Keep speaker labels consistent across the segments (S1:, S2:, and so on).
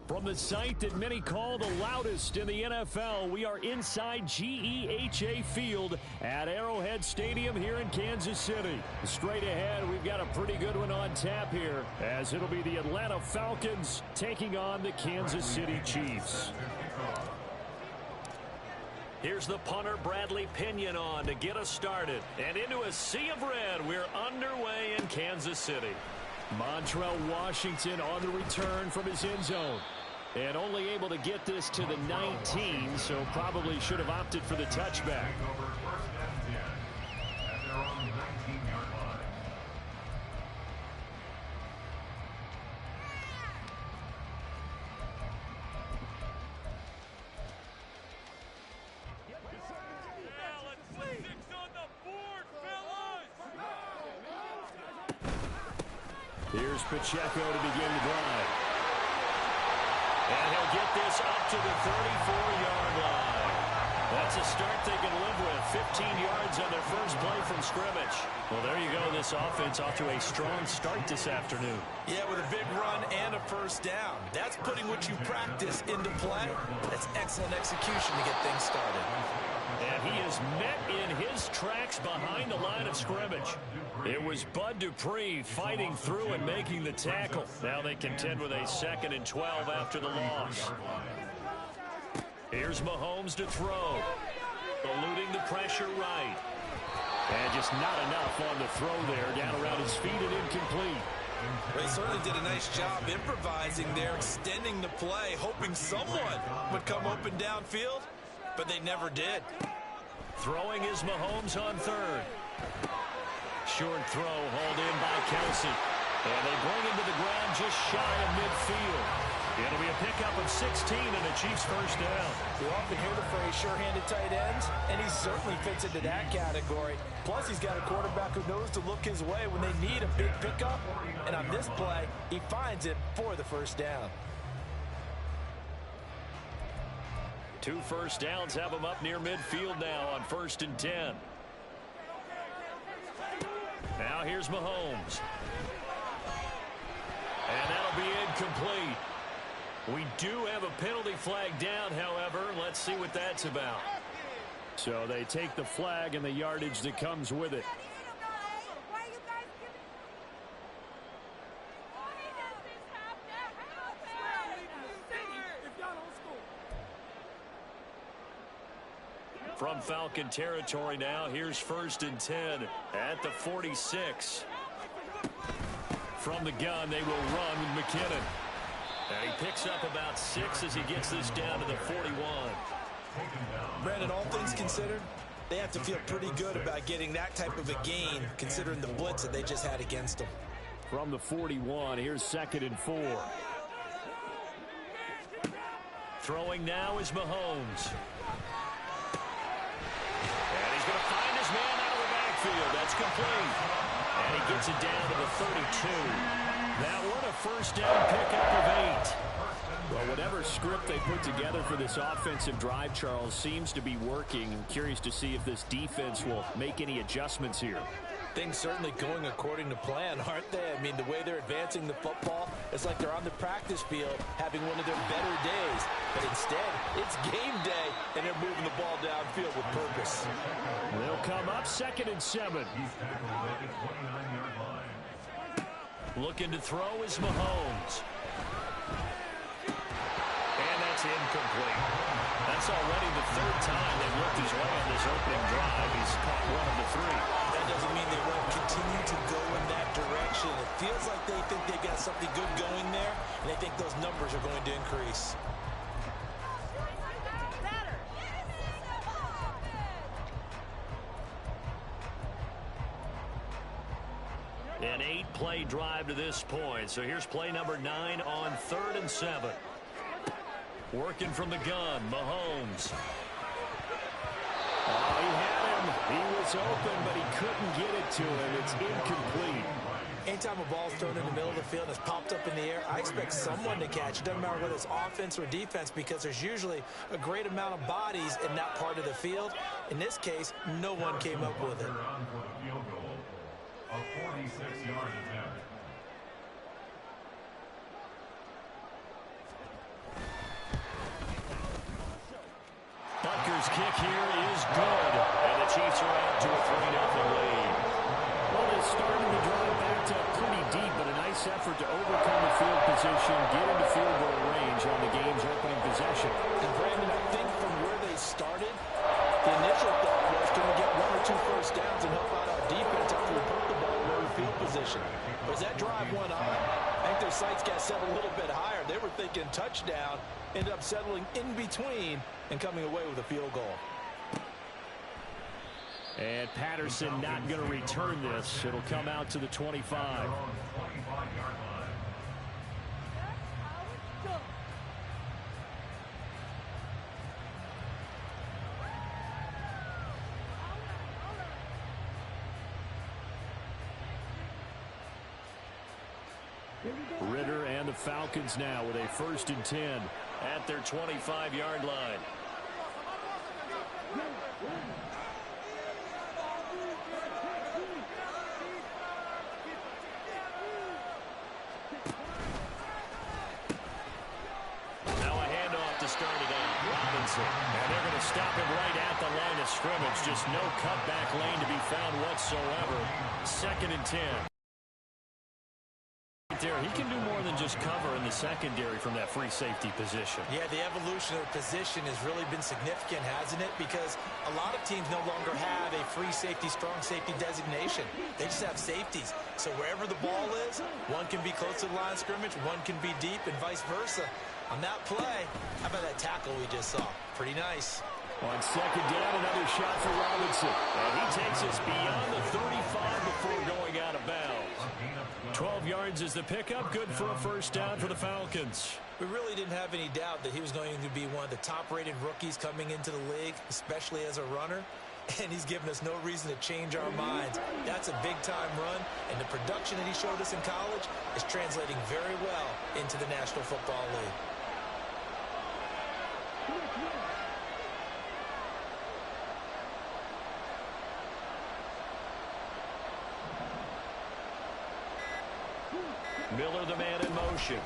S1: From the site that many call the loudest in the NFL, we are inside GEHA Field at Arrowhead Stadium here in Kansas City. Straight ahead, we've got a pretty good one on tap here, as it'll be the Atlanta Falcons taking on the Kansas City Chiefs. Here's the punter, Bradley Pinion, on to get us started. And into a sea of red, we're underway in Kansas City. Montrell Washington on the return from his end zone. And only able to get this to the 19, so probably should have opted for the touchback. Here's Pacheco to begin the drive. And he'll get this up to the 34-yard line. That's a start they can live with. 15 yards on their first play from scrimmage. Well, there you go. This offense off to a strong start this afternoon.
S2: Yeah, with a big run and a first down. That's putting what you practice into play. That's excellent execution to get things started.
S1: And he is met in his tracks behind the line of scrimmage. It was Bud Dupree fighting through and making the tackle. Now they contend with a 2nd and 12 after the loss. Here's Mahomes to throw. Eluding the pressure right. And just not enough on the throw there. Down around his feet and incomplete.
S2: They certainly did a nice job improvising there, extending the play, hoping someone would come open downfield, but they never did.
S1: Throwing is Mahomes on third. Short throw hauled in by Kelsey. And they bring him to the ground just shy of midfield. It'll be a pickup of 16 and a Chiefs first down.
S3: You often hear the phrase sure-handed tight ends, and he certainly fits into that category. Plus, he's got a quarterback who knows to look his way when they need a big pickup. And on this play, he finds it for the first down.
S1: 2 first downs have him up near midfield now on 1st and 10. Now here's Mahomes. And that'll be incomplete. We do have a penalty flag down, however. Let's see what that's about. So they take the flag and the yardage that comes with it. From Falcon territory now, here's 1st and 10 at the 46. From the gun, they will run with McKinnon. And he picks up about 6 as he gets this down to the 41.
S2: Brandon, all things considered, they have to feel pretty good about getting that type of a gain, considering the blitz that they just had against them.
S1: From the 41, here's 2nd and 4. Throwing now is Mahomes. And he's going to find his man out of the backfield. That's complete. And he gets it down to the 32. That one a first down pickup of 8. Well, whatever script they put together for this offensive drive, Charles, seems to be working. I'm curious to see if this defense will make any adjustments here.
S3: Things certainly going according to plan, aren't they? I mean, the way they're advancing the football, it's like they're on the practice field having one of their better days. But instead, it's game day, and they're moving the ball downfield with purpose.
S1: They'll come up 2nd and 7. Looking to throw is Mahomes. And that's incomplete. That's already the 3rd time they've looked his way on this opening drive. He's caught 1 of the 3.
S2: That doesn't mean they won't continue to go in that direction. It feels like they think they've got something good going there, and they think those numbers are going to increase.
S1: An 8-play drive to this point. So here's play number 9 on 3rd and 7. Working from the gun, Mahomes. Oh, he had him. He was open, but he couldn't get it to him. It's incomplete.
S3: Anytime a ball's thrown in the middle of the field and it's popped up in the air, I expect someone to catch. It doesn't matter whether it's offense or defense, because there's usually a great amount of bodies in that part of the field. In this case, no one came up with it.
S4: A 46-yard attempt.
S1: kick here is good. And the Chiefs are out to a 3-0 lead. Well, they started the drive back to pretty deep, but a nice effort to overcome the field position, get into field goal range on the game's opening possession.
S3: And Brandon, I think from where they started, the initial thought was, can we get 1 or 2 first downs and help out our defense after we put the ball in the field position? But as that drive went on, I think their sights got set a little bit higher. They were thinking touchdown, ended up settling in between and coming away with a field goal.
S1: And Patterson not going to return this. It'll come out to the 25. Ritter and the Falcons now with a 1st and 10 at their 25-yard line. Now a handoff to start it out. Robinson. And they're going to stop him right at the line of scrimmage. Just no cutback lane to be found whatsoever. 2nd and 10. He can do more than just cover in the secondary from that free safety position.
S3: Yeah, the evolution of position has really been significant, hasn't it? Because a lot of teams no longer have a free safety, strong safety designation. They just have safeties. So wherever the ball is, one can be close to the line of scrimmage, one can be deep, and vice versa. On that play, how about that tackle we just saw? Pretty nice.
S1: On 2nd down, another shot for Robinson. And he takes us beyond the 35 before going out of bounds. 12 yards is the pickup. Good for a 1st down for the Falcons.
S3: We really didn't have any doubt that he was going to be one of the top-rated rookies coming into the league, especially as a runner. And he's given us no reason to change our minds. That's a big-time run, and the production that he showed us in college is translating very well into the National Football League.
S1: Miller, the man in motion.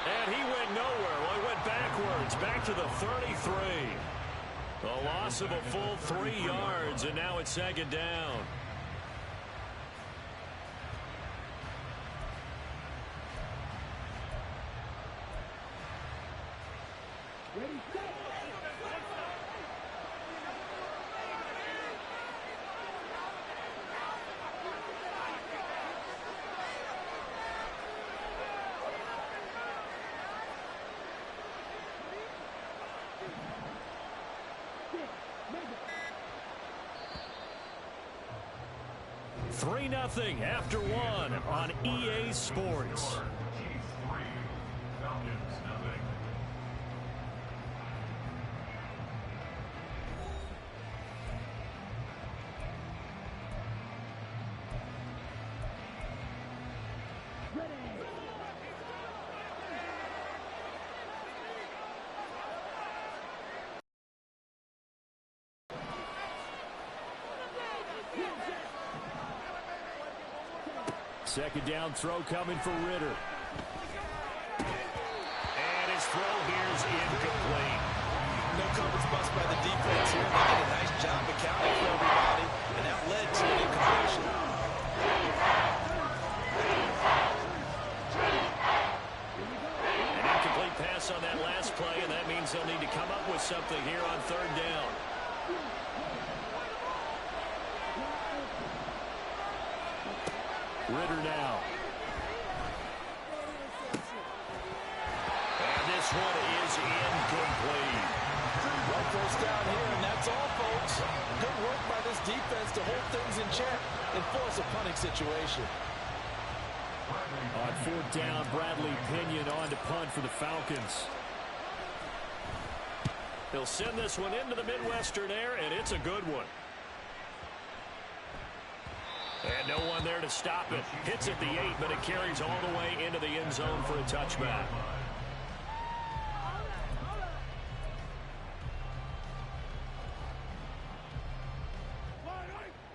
S1: And he went nowhere. Well, he went backwards, back to the 33. A loss of a full 3 yards, and now it's 2nd down. Three 3-0 after 1 on EA Sports. Second down throw coming for Ritter. And his throw here is incomplete.
S3: No coverage bust by the defense here. They did a nice job accounting for everybody, and that led to an incompletion.
S1: An incomplete pass on that last play, and that means they'll need to come up with something here on 3rd down. Ritter now. And this one is incomplete.
S3: Well, 1st down here, and that's all, folks. Good work by this defense to hold things in check and force a punting situation.
S1: On 4th down, Bradley Pinion on to punt for the Falcons. He'll send this one into the Midwestern air, and it's a good one. And no one there to stop it. Hits at the 8, but it carries all the way into the end zone for a touchback.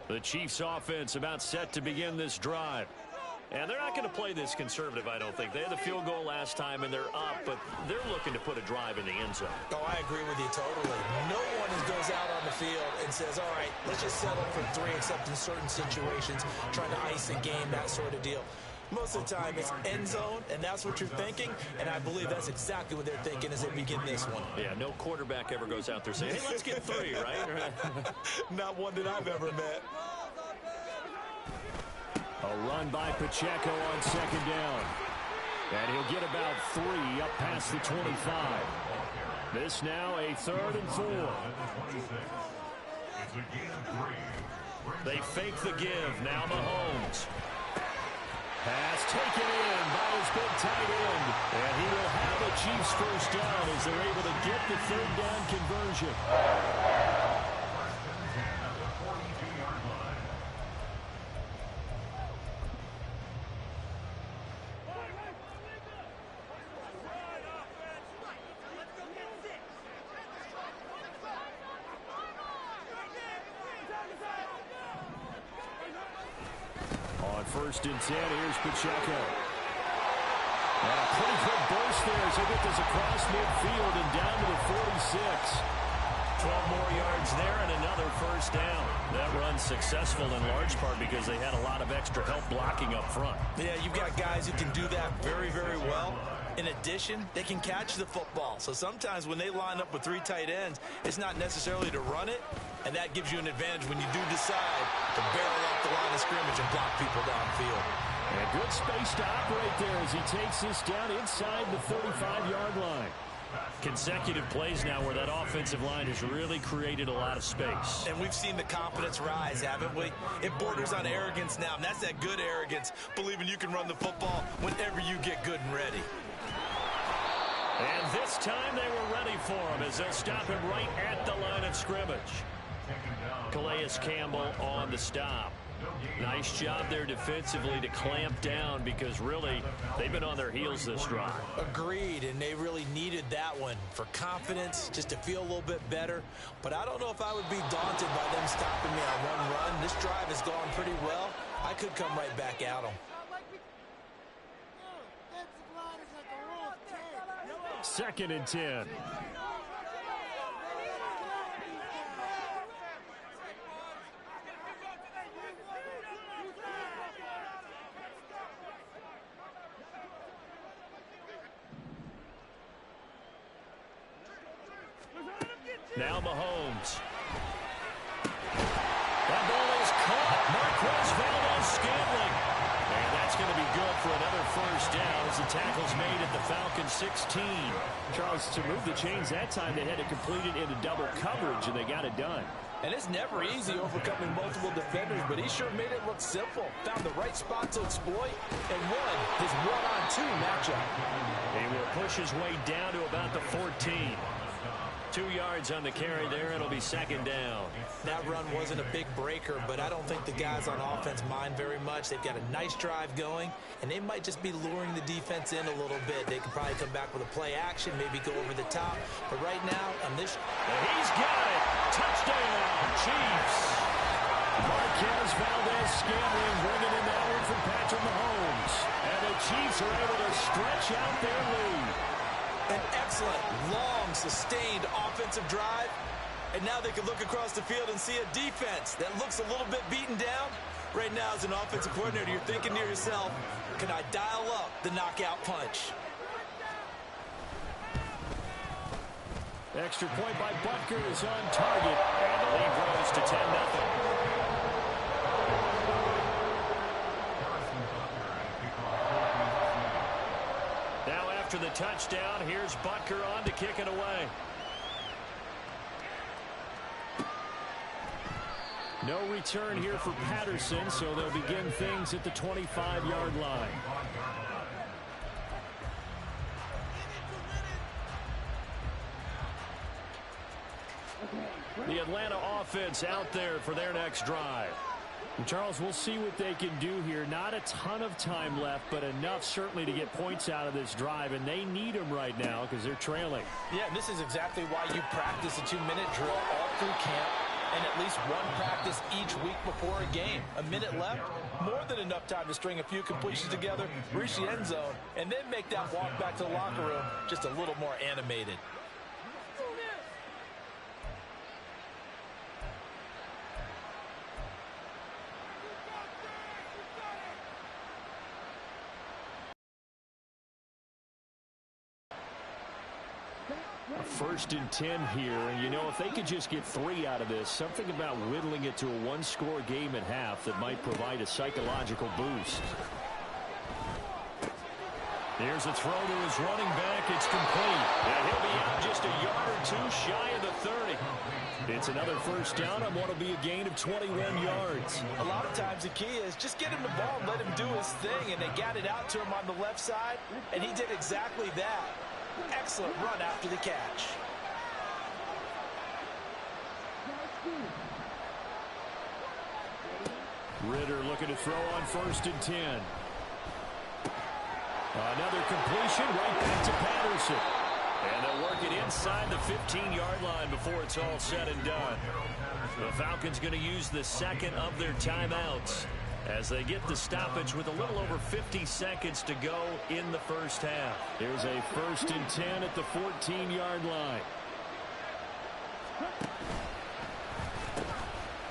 S1: The Chiefs offense about set to begin this drive. And they're not going to play this conservative, I don't think. They had the field goal last time, and they're up, but they're looking to put a drive in the end zone.
S3: Oh, I agree with you totally. No one goes out on the field and says, all right, let's just settle for 3, except in certain situations, trying to ice a game, that sort of deal. Most of the time, it's end zone, and that's what you're thinking, and I believe that's exactly what they're thinking as they begin this one.
S1: Yeah, no quarterback ever goes out there saying, hey, let's get 3, right?
S3: Not one that I've ever met.
S1: A run by Pacheco on second down. And he'll get about 3 up past the 25. This now a 3rd and 4. They fake the give. Now Mahomes. Pass taken in by his big tight end. And he will have a Chiefs first down as they're able to get the 3rd down conversion. First and 10, here's Pacheco. And a pretty good burst there as he'll get this across midfield and down to the 46. 12 more yards there and another first down. That run's successful in large part because they had a lot of extra help blocking up front.
S3: Yeah, you've got guys who can do that very, very well. In addition, they can catch the football. So sometimes when they line up with 3 tight ends, it's not necessarily to run it, and that gives you an advantage when you do decide to barrel off the line of scrimmage and block people downfield.
S1: And a good space to operate there as he takes this down inside the 35-yard line. Consecutive plays now where that offensive line has really created a lot of space.
S3: And we've seen the confidence rise, haven't we? It borders on arrogance now, and that's that good arrogance, believing you can run the football whenever you get good and ready.
S1: And this time they were ready for him as they'll stop him right at the line of scrimmage. Calais Campbell on the stop. Nice job there defensively to clamp down because really they've been on their heels this drive.
S3: Agreed, and they really needed that one for confidence, just to feel a little bit better. But I don't know if I would be daunted by them stopping me on one run. This drive has gone pretty well. I could come right back at them.
S1: 2nd and 10. Now Mahomes. That ball is caught. Marquez Valdez-Scantling. And that's going to be good for another first down as the tackle's made at the Falcons 16. Charles, to move the chains that time, they had to complete it into double coverage, and they got it done.
S3: And it's never easy overcoming multiple defenders, but he sure made it look simple. Found the right spot to exploit and won his 1-on-2 matchup.
S1: He will push his way down to about the 14. 2 yards on the carry there. It'll be 2nd down.
S3: That run wasn't a big breaker, but I don't think the guys on offense mind very much. They've got a nice drive going, and they might just be luring the defense in a little bit. They could probably come back with a play action, maybe go over the top. But right now, on this...
S1: And he's got it. Touchdown, Chiefs. Marquez Valdez-Scantling bringing in that one from Patrick Mahomes. And the Chiefs are able to stretch out their lead.
S3: An excellent, long, sustained offensive drive. And now they can look across the field and see a defense that looks a little bit beaten down. Right now, as an offensive coordinator, you're thinking to yourself, can I dial up the knockout punch?
S1: Extra point by Butker is on target. And the lead grows to 10-0. After the touchdown, here's Butker on to kick it away. No return here for Patterson, so they'll begin things at the 25-yard line. The Atlanta offense out there for their next drive. Charles, we'll see what they can do here. Not a ton of time left, but enough certainly to get points out of this drive, and they need them right now because they're trailing.
S3: Yeah, this is exactly why you practice a 2-minute drill all through camp. and at least one practice each week before a game. A minute left, more than enough time to string a few completions together, reach the end zone, and then make that walk back to the locker room just a little more animated.
S1: A 1st and 10 here, and you know, if they could just get 3 out of this, something about whittling it to a one-score game at half that might provide a psychological boost. Here's a throw to his running back. It's complete. And he'll be out just a yard or 2 shy of the 30. It's another 1st down on what will be a gain of 21 yards.
S3: A lot of times the key is just get him the ball and let him do his thing, and they got it out to him on the left side, and he did exactly that. Excellent run after the catch.
S1: Ritter looking to throw on 1st and 10. Another completion right back to Patterson. And they'll work it inside the 15-yard line before it's all said and done. The Falcons going to use the 2nd of their timeouts as they get the stoppage with a little over 50 seconds to go in the 1st half. Here's a 1st and 10 at the 14-yard line.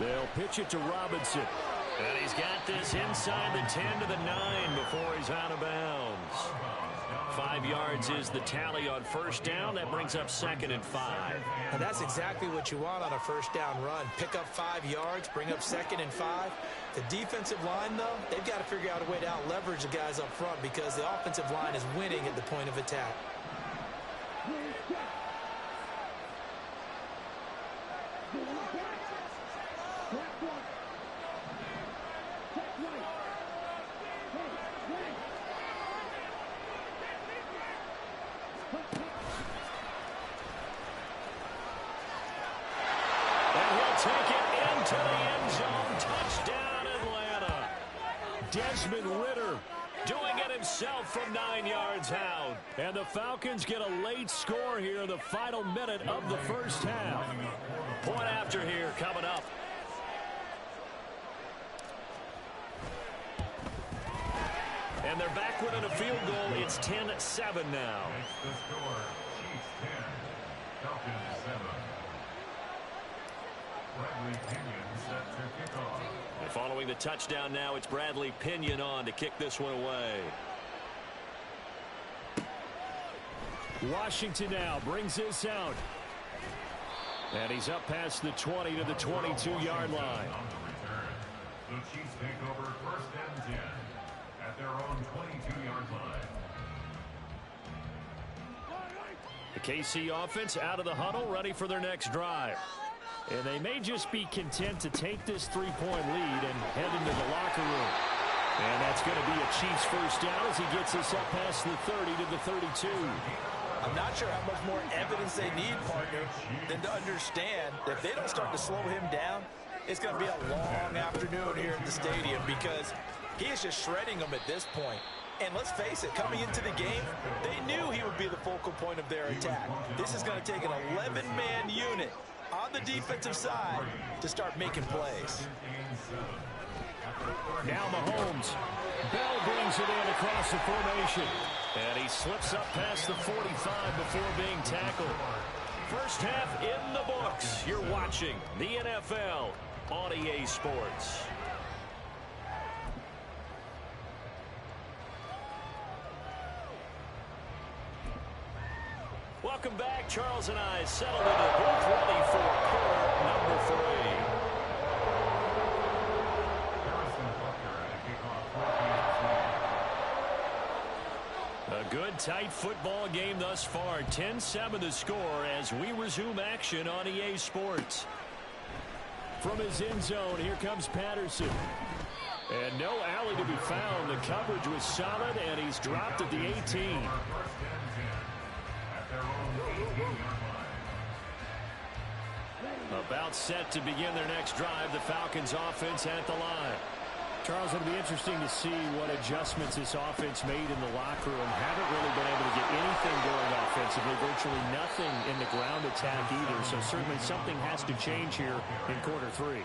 S1: They'll pitch it to Robinson. And he's got this inside the 10 to the 9 before he's out of bounds. 5 yards is the tally on 1st down. That brings up 2nd and 5.
S3: And that's exactly what you want on a 1st down run. Pick up 5 yards, bring up 2nd and 5. The defensive line, though, they've got to figure out a way to out-leverage the guys up front because the offensive line is winning at the point of attack.
S1: Ritter doing it himself from 9 yards out. And the Falcons get a late score here in the final minute of the 1st half. Point after here coming up. And they're back within a field goal. It's 10-7 now.
S4: The score, Chiefs 10, Falcons 7. Bradley Pinion set to kick off.
S1: And following the touchdown now, it's Bradley Pinion on to kick this one away. Washington now brings this out. And he's up past the 20 to the 22-yard line.
S4: On the return, the Chiefs take over 1st and 10 at their own 22-yard line.
S1: The KC offense out of the huddle, ready for their next drive. And they may just be content to take this 3-point lead and head into the locker room. And that's going to be a Chiefs 1st down as he gets us up past the 30 to the 32.
S3: I'm not sure how much more evidence they need, partner, than to understand that if they don't start to slow him down, it's going to be a long afternoon here at the stadium because he is just shredding them at this point. And let's face it, coming into the game, they knew he would be the focal point of their attack. This is going to take an 11-man unit on the defensive side to start making plays.
S1: Now Mahomes. Bell brings it in across the formation. And he slips up past the 45 before being tackled. 1st half in the books. You're watching the NFL on EA Sports. Welcome back. Charles and I settled into booth ready for quarter number 3. A good, tight football game thus far. 10-7 the score as we resume action on EA Sports. From his end zone, here comes Patterson. And no alley to be found. The coverage was solid, and he's dropped at the 18. About set to begin their next drive. The Falcons offense at the line. Charles, it'll be interesting to see what adjustments this offense made in the locker room. Haven't really been able to get anything going offensively, virtually nothing in the ground attack either. So certainly something has to change here in quarter three.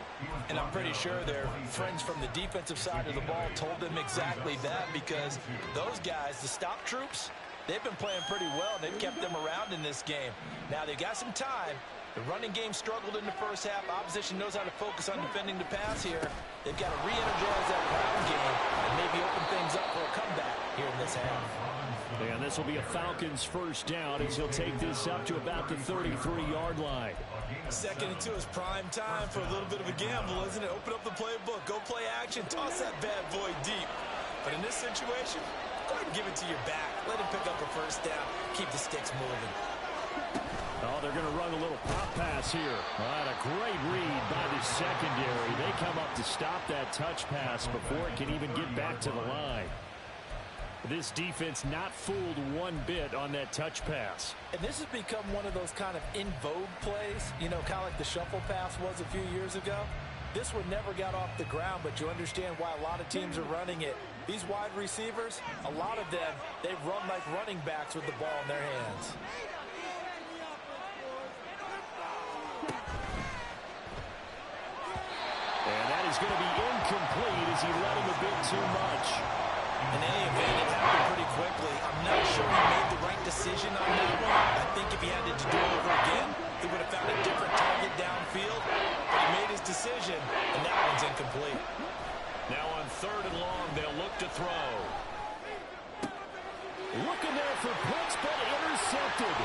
S3: And I'm pretty sure their friends from the defensive side of the ball told them exactly that, because those guys, the stop troops, they've been playing pretty well. They've kept them around in this game. Now they've got some time. The running game struggled in the first half. Opposition knows how to focus on defending the pass here. They've got to re-energize that ground game and maybe open things up for a comeback here in this half.
S1: And this will be a Falcons first down as he'll take this up to about the 33-yard line.
S3: 2nd and 2 is prime time for a little bit of a gamble, isn't it? Open up the playbook, go play action, toss that bad boy deep. But in this situation, go ahead and give it to your back. Let him pick up a first down. Keep the sticks moving.
S1: Oh, they're going to run a little pop pass here. All right, a great read by the secondary. They come up to stop that touch pass before it can even get back to the line. This defense not fooled one bit on that touch pass.
S3: And this has become one of those kind of in vogue plays, you know, kind of like the shuffle pass was a few years ago. This one never got off the ground, but you understand why a lot of teams are running it. These wide receivers, a lot of them, they run like running backs with the ball in their hands.
S1: And that is going to be incomplete as he let him a bit too much.
S3: In any event, it happened pretty quickly. I'm not sure he made the right decision on that one. I think if he had to do it over again, he would have found a different target downfield. But he made his decision, and that one's incomplete.
S1: Now on 3rd and long, they'll look to throw. Looking there for Pitts, but intercepted.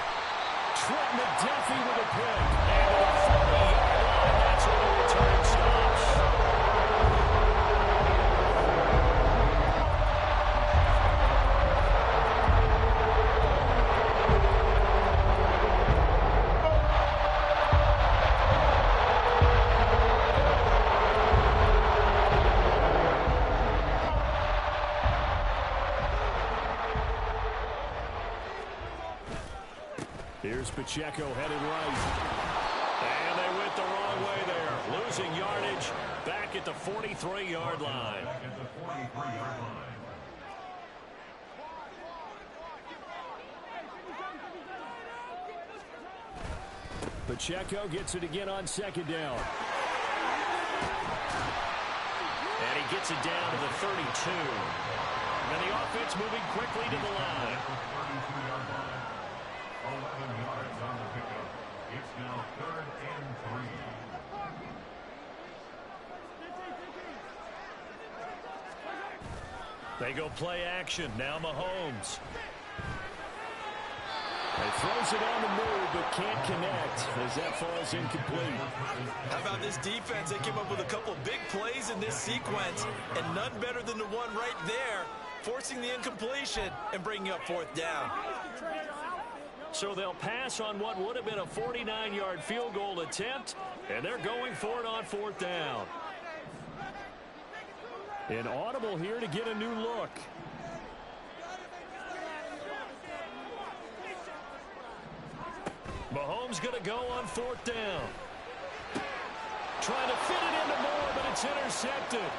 S1: Trent McDuffie with a pick. And a 40-yard line. That's where the return stops. Here's Pacheco headed right. And they went the wrong way there. Losing yardage back at the 43-yard line. Pacheco gets it again on 2nd down. And he gets it down to the 32. And the offense moving quickly to the line.
S4: 11 yards on the pickup. It's now 3rd and 3.
S1: They go play action. Now Mahomes. He throws it on the move, but can't connect as that falls incomplete.
S3: How about this defense? They came up with a couple of big plays in this sequence, and none better than the one right there, forcing the incompletion and bringing up 4th down.
S1: So they'll pass on what would have been a 49-yard field goal attempt, and they're going for it on 4th down. An audible here to get a new look. Mahomes going to go on 4th down. Trying to fit it into Moore, but it's intercepted.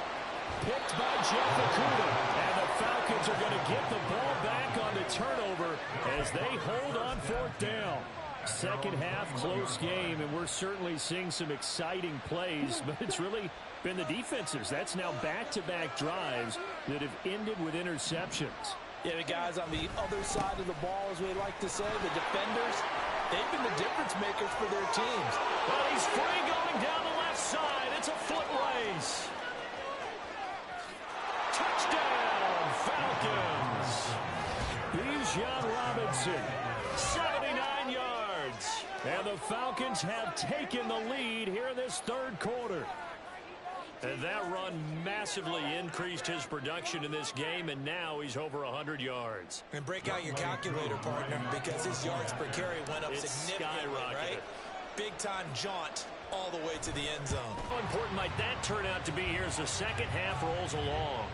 S1: Picked by JefeToe. And the Falcons are going to get the ball back on the turnover as they hold on 4th down. Second half, close game, and we're certainly seeing some exciting plays, but it's really been the defenses. That's now back-to-back drives that have ended with interceptions.
S3: Yeah, the guys on the other side of the ball, as we like to say, the defenders, they've been the difference makers for their teams.
S1: Well, he's free going down the left side. It's a foot race. Touchdown, Falcons. Bijan Robinson, 79 yards. And the Falcons have taken the lead here in this 3rd quarter. And that run massively increased his production in this game, and now he's over 100 yards.
S3: And break out your calculator, partner, because his yards per carry went up significantly, right? Big-time jaunt all the way to the end zone.
S1: How important might that turn out to be here as the second half rolls along?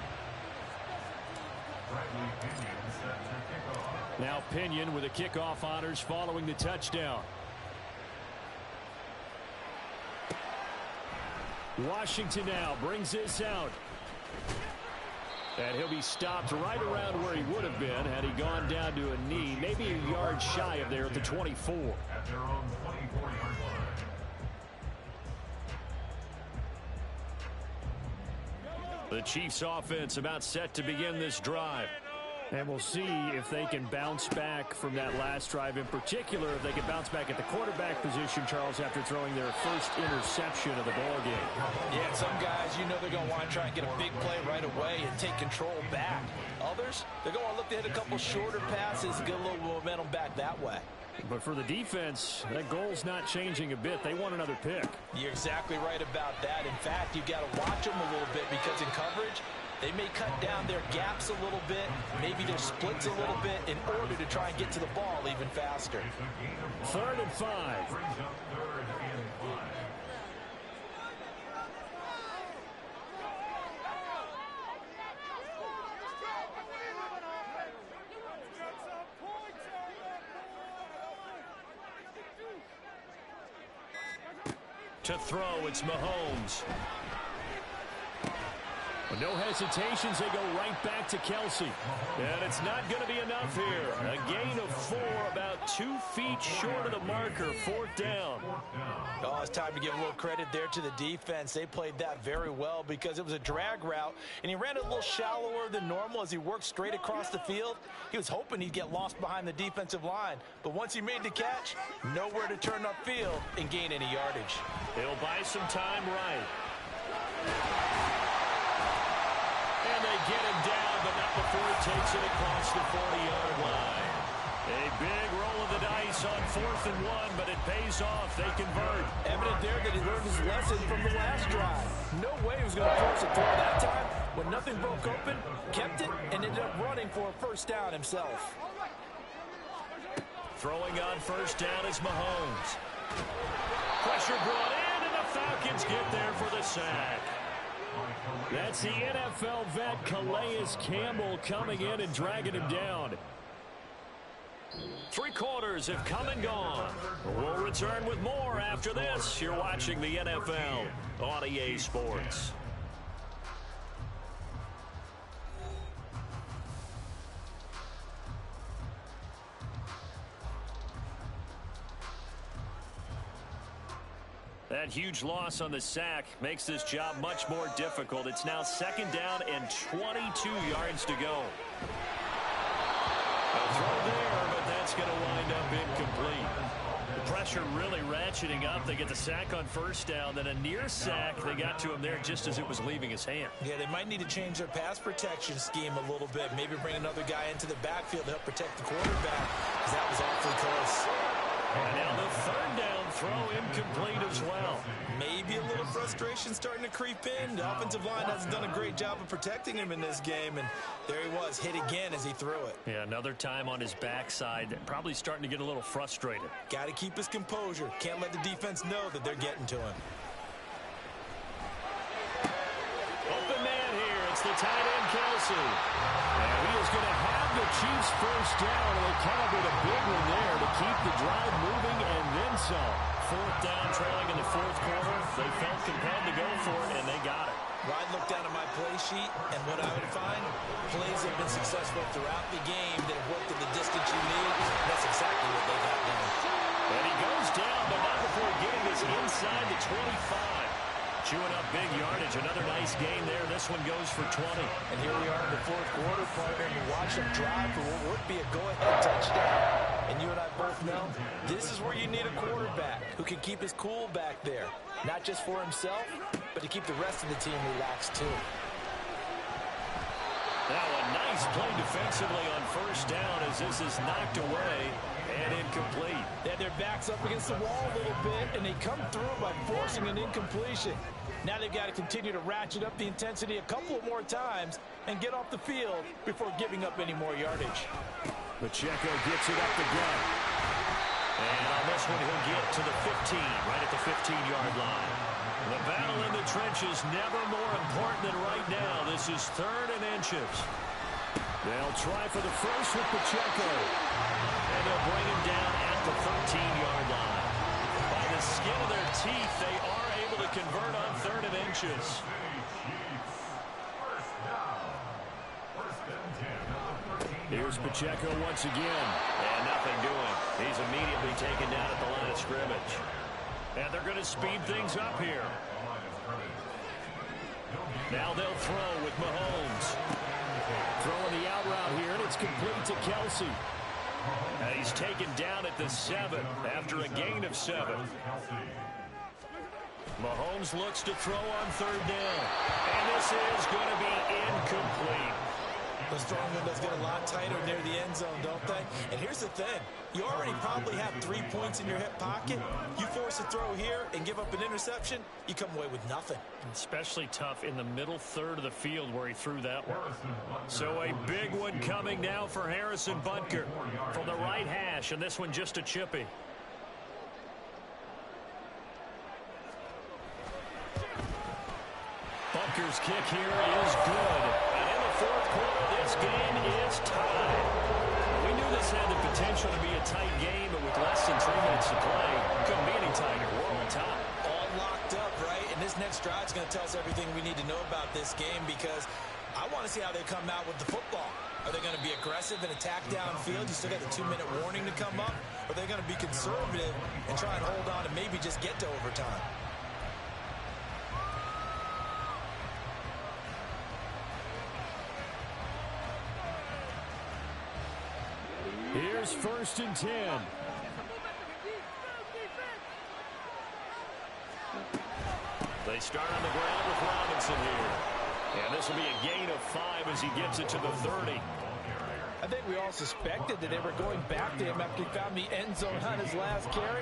S1: Now Pinion with the kickoff honors following the touchdown. Washington now brings this out. And he'll be stopped right around where he would have been had he gone down to a knee, maybe a yard shy of there at the 24.
S4: At their own 24-yard line.
S1: The Chiefs offense about set to begin this drive. And we'll see if they can bounce back from that last drive, in particular if they can bounce back at the quarterback position, Charles, after throwing their first interception of the ball game.
S3: Yeah, and some guys, you know they're going to want to try and get a big play right away and take control back. Others, they're going to look to hit a couple shorter passes and get a little momentum back that way.
S1: But for the defense, that goal's not changing a bit. They want another pick.
S3: You're exactly right about that. In fact, you've got to watch them a little bit because in coverage, they may cut down their gaps a little bit, maybe their splits a little bit in order to try and get to the ball even faster.
S1: 3rd and 5.
S4: Brings up 3rd and 5.
S1: To throw, it's Mahomes. With no hesitations, they go right back to Kelsey. And it's not going to be enough here. A gain of 4, about 2 feet short of the marker, 4th down.
S3: Oh, it's time to give a little credit there to the defense. They played that very well because it was a drag route, and he ran a little shallower than normal as he worked straight across the field. He was hoping he'd get lost behind the defensive line, but once he made the catch, nowhere to turn upfield and gain any yardage.
S1: He'll buy some time right. And they get him down, but not before he takes it across the 40-yard line. A big roll of the dice on 4th and 1, but it pays off. They convert.
S3: Evident there that he learned his lesson from the last drive. No way he was going to force a throw that time. When nothing broke open, kept it, and ended up running for a 1st down himself.
S1: Throwing on 1st down is Mahomes. Pressure brought in, and the Falcons get there for the sack. That's the NFL vet Calais Campbell coming in and dragging him down. 3 quarters have come and gone. We'll return with more after this. You're watching the NFL on EA Sports. That huge loss on the sack makes this job much more difficult. It's now 2nd down and 22 yards to go. A throw there, but that's going to wind up incomplete. The pressure really ratcheting up. They get the sack on 1st down, then a near sack. They got to him there just as it was leaving his hand.
S3: Yeah, they might need to change their pass protection scheme a little bit. Maybe bring another guy into the backfield to help protect the quarterback, because that was awfully close.
S1: And now the 3rd down throw incomplete as well.
S3: Maybe a little frustration starting to creep in. The offensive line hasn't done a great job of protecting him in this game, and there he was, hit again as he threw it.
S1: Yeah, another time on his backside, probably starting to get a little frustrated.
S3: Got to keep his composure. Can't let the defense know that they're getting to him.
S1: Open man here. It's the tight end, Kelsey. And he is going to have the Chiefs 1st down. And they calibrate a big one there to keep the drive moving and then some. 4th down, trailing in the 4th quarter. They felt compelled to go for it, and they got it.
S3: Well, I'd look down at my play sheet, and what I would find, plays have been successful throughout the game that have worked at the distance you need. That's exactly what they got done.
S1: And he goes down, but not before getting this inside the 25. Chewing up big yardage. Another nice gain there. This one goes for 20.
S3: And here we are in the 4th quarter, partner, and you watch them drive for what would be a go-ahead touchdown. And you and I both know this is where you need a quarterback who can keep his cool back there. Not just for himself, but to keep the rest of the team relaxed too.
S1: Now a nice play defensively on 1st down as this is knocked away and incomplete.
S3: They had their backs up against the wall a little bit, and they come through by forcing an incompletion. Now they've got to continue to ratchet up the intensity a couple more times and get off the field before giving up any more yardage.
S1: Pacheco gets it up the gut. And on this one, he'll get to the 15, right at the 15-yard line. The battle in the trenches never more important than right now. This is 3rd and inches. They'll try for the first with Pacheco. And they'll bring him down at the 13-yard line. By the skin of their teeth, they are able to convert on 3rd and inches. Here's Pacheco once again. And nothing doing. He's immediately taken down at the line of scrimmage. And they're going to speed things up here. Now they'll throw with Mahomes. Throwing the out route here, and it's complete to Kelsey. And he's taken down at the 7 after a gain of 7. Mahomes looks to throw on 3rd down. And this is going to be incomplete.
S3: The strong windows get a lot tighter near the end zone, don't they? And here's the thing. You already probably have 3 points in your hip pocket. You force a throw here and give up an interception, you come away with nothing.
S1: Especially tough in the middle third of the field where he threw that one. So a big one coming now for Harrison Butker from the right hash, and this one just a chippy. Butker's kick here is good. And in the 4th quarter, this game is tied. We knew this had the potential to be a tight game, but with less than 3 minutes to play, couldn't be any tighter. We're on top.
S3: All locked up, right? And this next drive is going to tell us everything we need to know about this game, because I want to see how they come out with the football. Are they going to be aggressive and attack downfield? You still got the 2-minute warning to come up. Or are they going to be conservative and try and hold on and maybe just get to overtime?
S1: Here's 1st and 10. They start on the ground with Robinson here. And this will be a gain of 5 as he gets it to the 30.
S3: I think we all suspected that they were going back to him after he found the end zone on his last carry.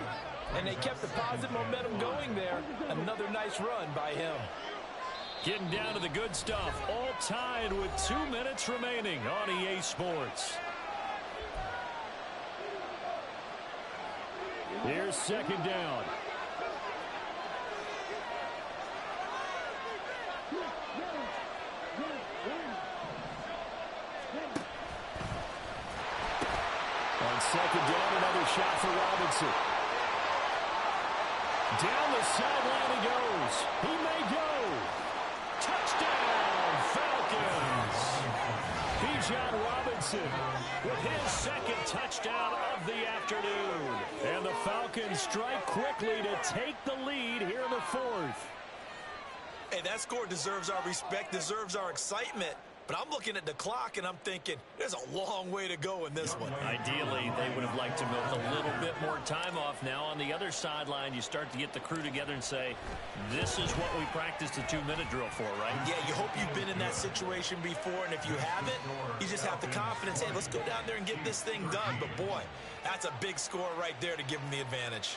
S3: And they kept the positive momentum going there. Another nice run by him.
S1: Getting down to the good stuff. All tied with 2 minutes remaining on EA Sports. Here's 2nd down. On 2nd down, another shot for Robinson. Down the sideline he goes. He may go. Touchdown, Falcons. Bijan Robinson with his 2nd touchdown of the afternoon. And the Falcons strike quickly to take the lead here in the 4th.
S3: Hey, that score deserves our respect, deserves our excitement. But I'm looking at the clock, and I'm thinking, there's a long way to go in this one.
S1: Ideally, they would have liked to milk a little bit more time off. Now, on the other sideline, you start to get the crew together and say, this is what we practiced the 2-minute drill for, right?
S3: Yeah, you hope you've been in that situation before, and if you haven't, you just have the confidence, hey, let's go down there and get this thing done. But, boy, that's a big score right there to give them the advantage.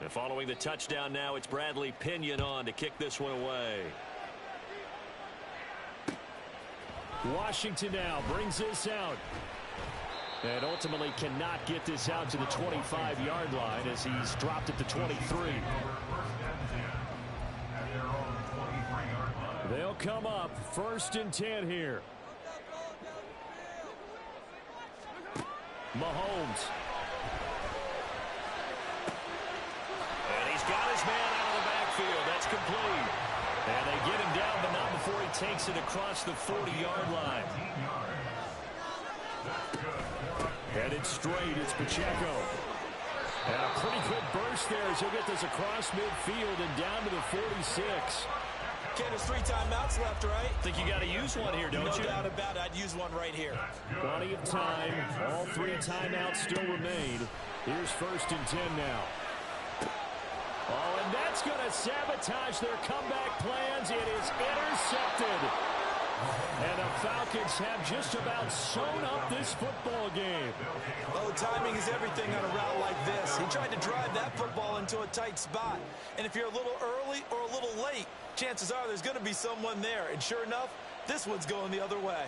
S1: And following the touchdown now, it's Bradley Pinion on to kick this one away. Washington now brings this out. And ultimately cannot get this out to the 25-yard line as he's dropped at the 23. They'll come up 1st and 10 here. Mahomes. And he's got his man out of the backfield. That's complete. And they get him down, but not before he takes it across the 40-yard line. Headed straight, it's Pacheco. And a pretty good burst there as he'll get this across midfield and down to the 46.
S3: Okay, there's 3 timeouts left, right?
S1: Think you got to use one here, don't you?
S3: No doubt about it. I'd use one right here.
S1: Plenty of time. All 3 timeouts still remain. Here's 1st and 10 now. Oh, and that's going to sabotage their comeback plans. It is intercepted. And the Falcons have just about sewn up this football game.
S3: Oh, timing is everything on a route like this. He tried to drive that football into a tight spot. And if you're a little early or a little late, chances are there's going to be someone there. And sure enough, this one's going the other way.